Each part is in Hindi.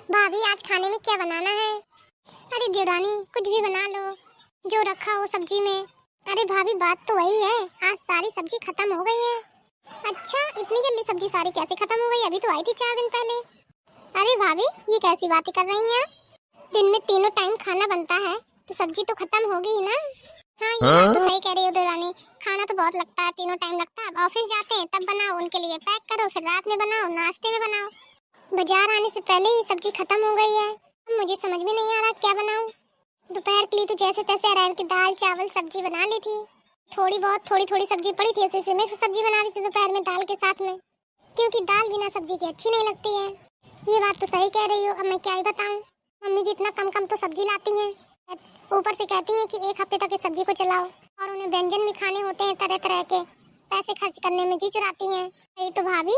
भाभी आज खाने में क्या बनाना है? अरे देवरानी कुछ भी बना लो, जो रखा हो सब्जी में। अरे भाभी बात तो वही है, आज सारी सब्जी खत्म हो गई है। अच्छा इतनी जल्दी सब्जी सारी कैसे खत्म हो गई? अभी तो आई थी 4 दिन पहले। अरे भाभी ये कैसी बातें कर रही हैं? दिन में तीनों टाइम खाना बनता है तो सब्जी तो खत्म होगी ही ना। हाँ ये बात तो सही कह रही हो देवरानी, खाना तो बहुत लगता है, तीनों टाइम लगता है। ऑफिस जाते हैं तब बनाओ, उनके लिए पैक करो, फिर रात में बनाओ, नाश्ते में बनाओ। बाजार आने से पहले ही सब्जी खत्म हो गई है। अब मुझे समझ में नहीं आ रहा क्या बनाऊं। दोपहर के लिए तो जैसे तैसे अरहर की दाल चावल सब्जी बना ली थी। थोड़ी थोड़ी सब्जी पड़ी थी, उसी से मिक्स सब्जी बना ली थी दोपहर में दाल के साथ में, क्योंकि दाल बिना सब्जी के अच्छी नहीं लगती है। ये बात तो सही कह रही हो, अब मैं क्या ही बताऊं। मम्मी जी इतना कम कम तो सब्जी लाती हैं, ऊपर से कहती हैं कि 1 हफ्ते तक इस सब्जी को चलाओ, और उन्हें व्यंजन भी खाने होते हैं तरह तरह के, पैसे खर्च करने में जी चुराती हैं। यही तो भाभी,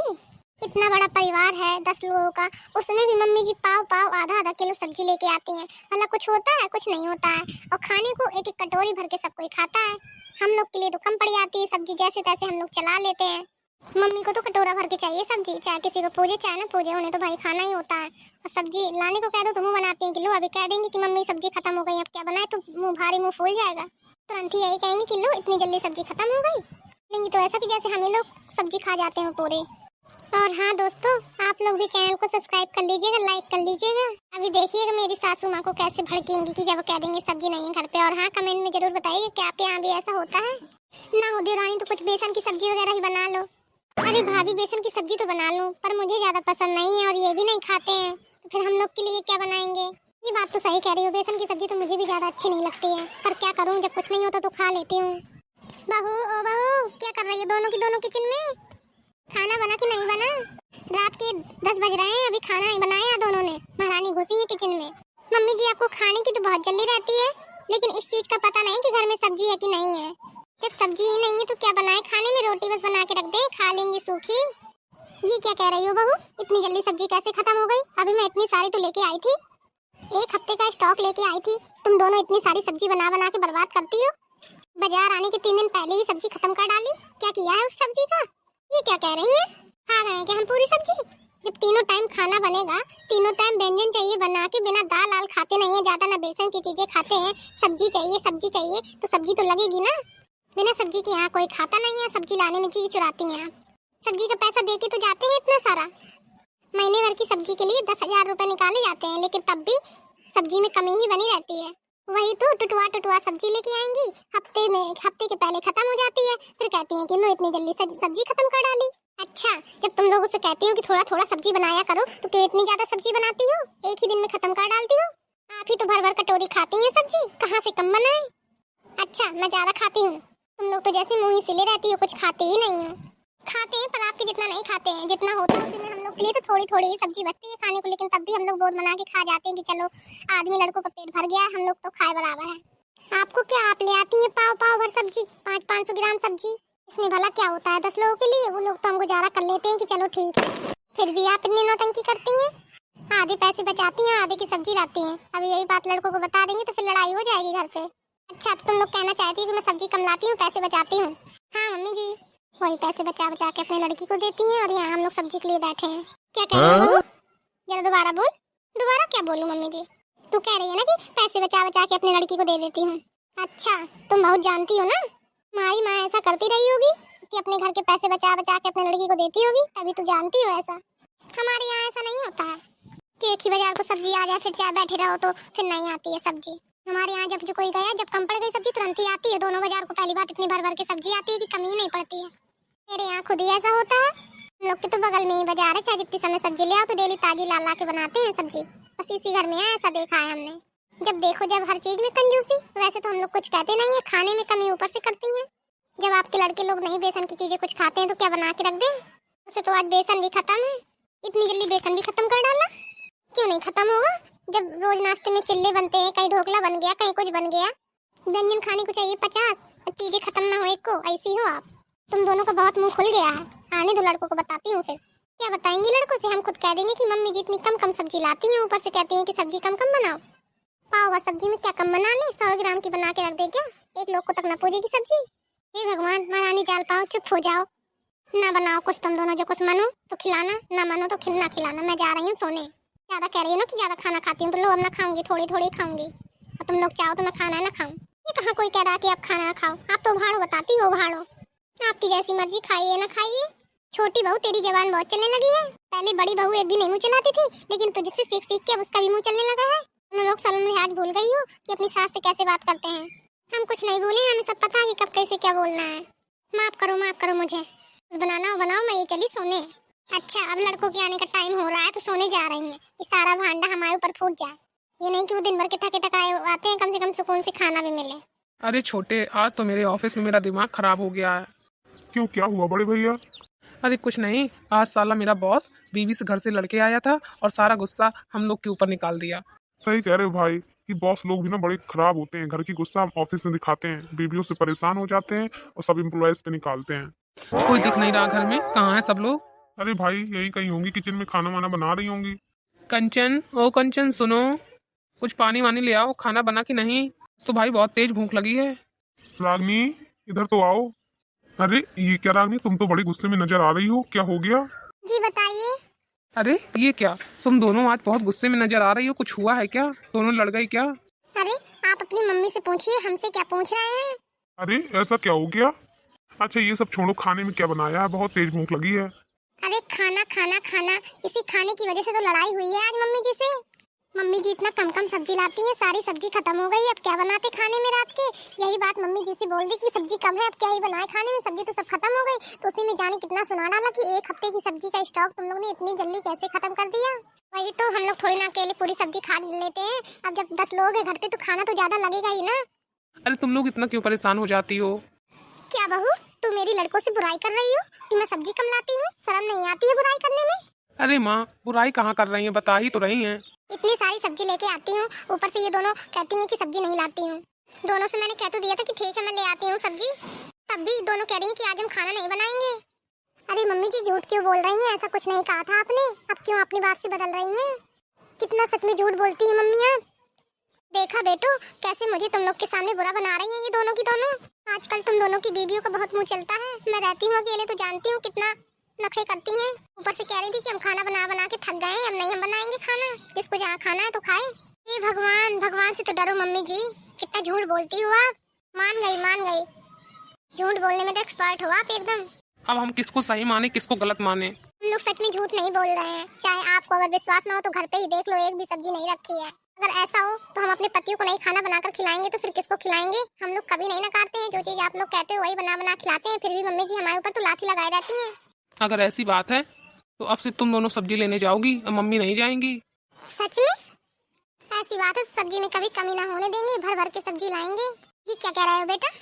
इतना बड़ा परिवार है 10 लोगों का, उसमें भी मम्मी जी पाव पाव आधा आधा किलो सब्जी लेके आती हैं। मतलब कुछ होता है कुछ नहीं होता है, और खाने को एक एक कटोरी भर के सब कोई खाता है। हम लोग के लिए तो कम पड़ जाती है सब्जी, जैसे तैसे हम लोग चला लेते हैं। मम्मी को तो कटोरा भर के चाहिए सब्जी, चाहे किसी को पूजे चाहे ना पूजे, उन्हें तो भाई खाना ही होता है। और सब्जी लाने को कह दो तो मुंह बनाती हैं कि लो, अभी कह देंगे कि मम्मी सब्जी खत्म हो गई, अब क्या बनाए, तो मुंह भारी मुंह फूल जाएगा। तुरंत ही यही कहेंगे कि लो इतनी जल्दी सब्जी खत्म हो गई। लेंगी तो ऐसा कि जैसे हम लोग सब्जी खा जाते हैं पूरे। और हाँ दोस्तों, आप लोग भी चैनल को सब्सक्राइब कर लीजिएगा, लाइक कर लीजिएगा। अभी देखिएगा मेरी सासू माँ को कैसे भड़केंगी कि जब कह देंगे सब्जी नहीं है घर पे। और हाँ कमेंट में जरूर बताइए क्या आपके यहाँ भी ऐसा होता है। ना हो देवरानी तो कुछ बेसन की सब्जी वगैरह ही बना लो। अरे भाभी बेसन की सब्जी तो बना लूं, पर मुझे ज्यादा पसंद नहीं है और ये भी नहीं खाते हैं, तो फिर हम लोग के लिए क्या बनाएंगे? ये बात तो सही कह रही हो, बेसन की सब्जी तो मुझे भी ज्यादा अच्छी नहीं लगती है, पर क्या करूं, जब कुछ नहीं होता तो खा लेती हूँ। बहू ओ बहू, क्या कर रही है दोनों किचन में? खाना बना कि नहीं बना? रात के 10 बज रहे हैं, अभी खाना नहीं बनाया दोनों ने। महारानी घुसी है किचन में। मम्मी जी आपको खाने की तो बहुत जल्दी रहती है, लेकिन इस चीज का पता नहीं कि घर में सब्जी है कि नहीं है। जब सब्जी ही नहीं है तो क्या बनाए खाने में? रोटी बस बना के रख दे, खा लेंगे सूखी। ये क्या कह रही हो बहू, इतनी जल्दी सब्जी कैसे खत्म हो गई? अभी मैं इतनी सारी तो लेके आई थी, 1 हफ्ते का स्टॉक लेके आई थी। तुम दोनों इतनी सारी सब्जी बना बना के बर्बाद करती हो। बाजार आने के 3 दिन पहले ही सब्जी खत्म कर डाली। क्या किया है उस सब्जी का? ये क्या कह रही है, खा गए क्या हम पूरी सब्जी? जब तीनों टाइम खाना बनेगा, तीनों टाइम व्यंजन चाहिए बना के, बिना दाल आल खाते नहीं है ज्यादा, ना बेसन की चीजें खाते हैं, सब्जी चाहिए तो सब्जी तो लगेगी ना। बिना सब्जी के यहाँ कोई खाता नहीं है, सब्जी लाने में चीज चुराती हैं आप। सब्जी का पैसा दे के तो जाते हैं इतना सारा, महीने भर की सब्जी के लिए 10,000 रुपए निकाले जाते हैं, लेकिन तब भी सब्जी में कमी ही बनी रहती है। वही तो टुटुआ सब्जी लेके आएंगी, हफ्ते के पहले खत्म हो जाती है, फिर कहती हैं कि लो इतनी जल्दी सब्जी खत्म कर डाली। अच्छा जब तुम लोगों से कहती हो कि थोड़ा थोड़ा सब्जी बनाया करो, तो क्यों इतनी ज्यादा सब्जी बनाती हो? एक ही दिन में खत्म कर डालती हो। आप ही तो भर भर कटोरी खाती हैं सब्जी, कहाँ से कम बनाए? अच्छा मैं ज्यादा खाती हूँ, तुम लोग तो जैसे मुंह ही सिले रहती हो, कुछ खाते ही नहीं हो। खाते हैं पर आपके जितना नहीं खाते हैं, जितना होता है उसी में हम लोग के लिए तो थोड़ी थोड़ी सब्जी बचती है खाने को, लेकिन तब भी हम लोग बहुत बना के खा जाते हैं कि चलो आदमी लड़कों का पेट भर गया, हम लोग तो खाए बराबर है। आपको क्या, आप ले आती हैं पाव पाव भर सब्जी, 500 ग्राम सब्जी, इसमें भला क्या होता है 10 लोगों के लिए? वो लोग तो हम गुजारा कर लेते हैं कि चलो ठीक है, फिर भी आप इतनी नौटंकी करती हैं। आधे पैसे बचाती हैं, आधे की सब्जी लाती हैं। अभी यही बात लड़कों को बता देंगे तो फिर लड़ाई हो जाएगी घर पे। अच्छा तो तुम लोग कहना चाहती है कि मैं सब्जी कम लाती हूँ, पैसे बचाती हूँ? हाँ मम्मी जी, वही पैसे बचा बचा के अपनी लड़की को देती हैं, और यहाँ हम लोग सब्जी के लिए बैठे हैं। क्या कह रही हो? जरा दोबारा बोल। दोबारा क्या बोलूं मम्मी जी? तू कह रही है ना कि पैसे बचा बचा के अपनी लड़की को दे देती हूँ। अच्छा तुम बहुत जानती हो ना, हमारी माँ ऐसा करती रही होगी कि अपने घर के पैसे बचा बचा के अपनी लड़की को देती होगी, तभी तू जानती हो ऐसा। हमारे यहाँ ऐसा नहीं होता है कि एक ही बाजार को सब्जी आ जाए, फिर चाहे बैठे रहो तो फिर नहीं आती है सब्जी। हमारे यहाँ जब जो कोई गया, जब कम पड़ गई सब्जी तुरंत ही आती है। दोनों बाजार को पहली बात इतनी भर भर के सब्जी आती है कि कमी ही नहीं पड़ती है। मेरे यहाँ खुद ही ऐसा होता है, हम लोग के तो बगल में ही बाजार है, चाहे जितनी समय सब्जी ले आओ तो डेली ताजी ला के बनाते हैं सब्जी। बस इसी घर में है, ऐसा देखा है हमने। जब देखो जब हर चीज में कंजूसी। वैसे तो हम लोग कुछ कहते नहीं है, खाने में कमी ऊपर से करती हैं। जब आपके लड़के लोग नहीं बेसन की चीजें कुछ खाते हैं तो क्या बना के रख दें? उसे तो आज बेसन भी खत्म है, इतनी जल्दी बेसन भी खत्म कर डाला। क्यों नहीं खत्म होगा, जब रोज नाश्ते में चिल्ले बनते हैं, कहीं ढोकला बन गया, कहीं कुछ बन गया। व्यंजन खाने को चाहिए 50, और चीजें खत्म ना हो एक को। ऐसी हो आप, तुम दोनों का बहुत मुंह खुल गया है। आने दो लड़कों को बताती हूँ। फिर क्या बताएंगी लड़कों से? हम खुद कह देंगे कि मम्मी जी इतनी कम सब्जी लाती हैं, ऊपर से कहती हैं कि सब्जी कम बनाओ। पाव और सब्जी में क्या कम बना ले, 100 ग्राम की बना के रख दे क्या? एक लोग को तक न पूजेगी सब्जी। हे भगवान, महारानी जाल पाओ, चुप हो जाओ, ना बनाओ कुछ तुम दोनों, जो कुछ मानो तो खिलाना, ना मानो तो ना खिलाना। मैं जा रही हूँ सोने। ज्यादा कह रही हो ना कि ज्यादा खाना खाती हूँ, तो लो अब ना खाऊंगी, थोड़ी थोड़ी खाऊंगी। और तुम लोग चाहो तो मैं खाना ना खाऊं। ये कहाँ कोई कह रहा है कि आप खाना ना खाओ। आप तो उभाड़ो, बताती हो उभाड़ो। आपकी जैसी मर्जी, खाइए ना खाइए। छोटी बहू तेरी जबान बहुत चलने लगी है। पहले बड़ी बहू एक भी नहीं मुंह चलाती थी, लेकिन तुझसे सीख सीख के अब उसका भी मुंह चलने लगा है। तुम लोग शर्म लिहाज भूल गई हो कि अपनी सास से कैसे बात करते हैं। हम कुछ नहीं बोले, हमें सब पता है कि कब कैसे क्या बोलना है। माफ करो मुझे। कुछ बनाना हो बनाओ, मैं ये चली सोने। अच्छा, अब लड़कों के आने का टाइम हो रहा है तो सोने जा रही हैं कि सारा भांडा हमारे ऊपर फूट जाए। ये नहीं कि वो दिन भर के थके थकाए आते हैं, कम से कम सुकून से खाना भी मिले। अरे छोटे, आज तो मेरे ऑफिस में मेरा दिमाग खराब हो गया है। क्यों, क्या हुआ बड़े भैया? अरे कुछ नहीं, आज साला मेरा बॉस बीवी से घर से लड़के आया था और सारा गुस्सा हम लोग के ऊपर निकाल दिया। सही कह रहे हो भाई कि बॉस लोग भी ना बड़े खराब होते हैं। घर की गुस्सा ऑफिस में दिखाते हैं, बीवियों से परेशान हो जाते हैं और सब एम्प्लॉयज पे निकालते हैं। कोई दिख नहीं रहा घर में, कहाँ है सब लोग? अरे भाई, यही कहीं होंगी, किचन में खाना वाना बना रही होंगी। कंचन, ओ कंचन सुनो, कुछ पानी वानी ले आओ। खाना बना कि नहीं? तो भाई बहुत तेज भूख लगी है। रागनी, इधर तो आओ। अरे ये क्या रागनी, तुम तो बड़ी गुस्से में नजर आ रही हो, क्या हो गया? जी बताइए। अरे ये क्या, तुम दोनों आज बहुत गुस्से में नजर आ रही हो, कुछ हुआ है क्या? दोनों लड़ गई क्या? अरे आप अपनी मम्मी से पूछिए, हमसे क्या पूछ रहे हैं। अरे ऐसा क्या हो गया? अच्छा ये सब छोड़ो, खाने में क्या बनाया है? बहुत तेज भूख लगी है। अरे खाना खाना खाना, इसी खाने की वजह से तो लड़ाई हुई है आज मम्मी जी से। मम्मी जी इतना कम कम सब्जी लाती हैं, सारी सब्जी खत्म हो गई। अब क्या बनाते खाने में रात के? यही बात मम्मी जी से बोल दी कि सब्जी कम है, अब क्या ही बनाए खाने में, सब्जी तो सब खत्म हो गई। तो उसी में जाने कितना सुना डाला कि एक हफ्ते की सब्जी का स्टॉक तुम लोग ने इतनी जल्दी कैसे खत्म कर दिया। वही तो, हम लोग थोड़ी ना अकेले पूरी सब्जी खा लेते हैं। अब जब 10 लोग हैं घर पे तो खाना तो ज्यादा लगेगा ही ना। अरे तुम लोग इतना क्यों परेशान हो जाती हो? क्या बहू, तू मेरी लड़कों से बुराई कर रही हो कि मैं सब्जी कम लाती हूँ? शर्म नहीं आती है बुराई करने में? अरे माँ, बुराई कहाँ कर रही है, बता ही तो रही हैं। इतनी सारी सब्जी लेके आती हूँ, ऊपर से ये दोनों कहती हैं कि सब्जी नहीं लाती हूँ। दोनों से मैंने कह तो दिया था कि ठीक है मैं ले आती हूँ सब्जी, तब भी दोनों कह रही हैं कि आज हम खाना नहीं बनाएंगे। अरे मम्मी जी झूठ क्यों बोल रही हैं? ऐसा कुछ नहीं कहा था आपने, अब क्यों अपनी बात से बदल रही हैं? कितना सच में झूठ बोलती है मम्मी आप। देखा बेटो, कैसे मुझे तुम लोग के सामने बुरा बना रही हैं ये दोनों की दोनों। आजकल तुम दोनों की बीवियों का बहुत मुंह चलता है। मैं रहती हूँ अकेले तो जानती हूँ कितना नखरे करती हैं। ऊपर से कह रही थी कि हम खाना बना बना के थक गए हैं, अब नहीं हम बनाएंगे खाना, जिसको जहाँ खाना है तो खाए। हे भगवान, भगवान से तो डरो मम्मी जी, कितना झूठ बोलती हो आप। मान गई, झूठ बोलने में तो एक्सपर्ट हो आप एकदम। अब हम किसको सही माने, किसको गलत माने? हम लोग सच में झूठ नहीं बोल रहे हैं। चाहे आपको अगर विश्वास ना हो तो घर पे ही देख लो, एक भी सब्जी नहीं रखी है। अगर ऐसा हो तो हम अपने पतियों को नहीं खाना बनाकर खिलाएंगे तो फिर किसको खिलाएंगे? हम लोग कभी नहीं नकारते हैं, जो चीज आप लोग कहते हो वही बना बना खिलाते हैं, फिर भी मम्मी जी हमारे ऊपर तो लाठी लगाए रहती हैं। अगर ऐसी बात है तो अब से तुम दोनों सब्जी लेने जाओगी और मम्मी नहीं जाएंगी? सच में? ऐसी बात है तो सब्जी में कभी कमी ना होने देंगे, भर भर के सब्जी लाएंगे। ये क्या कह रहे हो बेटा?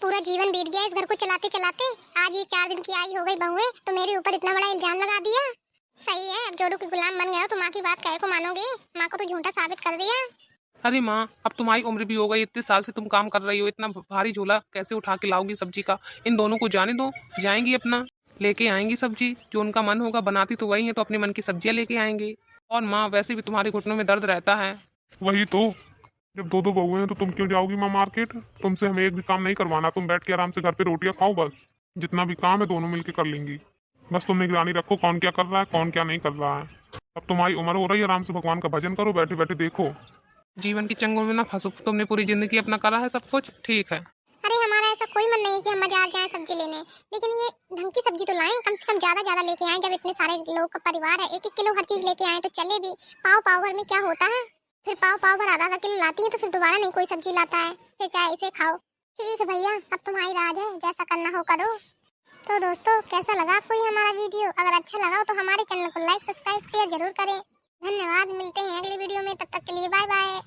पूरा जीवन बीत गया इस घर को चलाते चलाते, आज ये 4 दिन की आई हो गई बहू है तो मेरे ऊपर इतना बड़ा इल्जाम लगा दिया। सही है, अब जोड़ू के गुलाम बन गए हो तो माँ की बात कहे को मानोगे? माँ को तो झूठा साबित कर दिया। अरे माँ, अब तुम्हारी उम्र भी हो गई, इतने साल से तुम काम कर रही हो, इतना भारी झोला कैसे उठा के लाओगी सब्जी का? इन दोनों को जाने दो, जाएंगी अपना लेके आएंगी सब्जी, जो उनका मन होगा। बनाती तो वही है तो अपने मन की सब्जियां लेके आएंगे। और माँ, वैसे भी तुम्हारे घुटनों में दर्द रहता है। वही तो, जब दो बहुएं हैं तो तुम क्यों जाओगी माँ मार्केट? तुमसे हमें एक भी काम नहीं करवाना, तुम बैठ के आराम से घर पे रोटियां खाओ बस। जितना भी काम है दोनों मिलके कर लेंगी। बस तुम निगरानी रखो कौन क्या कर रहा है, कौन क्या नहीं कर रहा है। अब तुम्हारी उम्र हो रही है, आराम से भगवान का भजन करो, बैठे बैठे देखो। जीवन की चंगों में ना फंसो, तुमने पूरी जिंदगी अपना करा है सब कुछ, ठीक है। अरे हमारा ऐसा कोई मन नहीं है कि हम बाजार जाएं सब्जी लेने, लेकिन ये ढंग की सब्जी तो लाएं, कम से कम ज्यादा लेके आएं। जब इतने सारे लोगों का परिवार है, 1-1 किलो हर चीज लेके आएं तो चले भी। पाव भर में क्या होता है? फिर पाव भर आधा किलो लाती है तो फिर दोबारा नहीं कोई सब्जी लाता है, फिर चाहे इसे खाओ। ठीक है भैया, अब तुम्हारी राज है, जैसा करना हो करो। तो दोस्तों, कैसा लगा आपको ये हमारा वीडियो? अगर अच्छा लगा हो तो हमारे चैनल को लाइक, सब्सक्राइब, शेयर जरूर करें। धन्यवाद, मिलते हैं अगले वीडियो में, तब तक के लिए बाय बाय।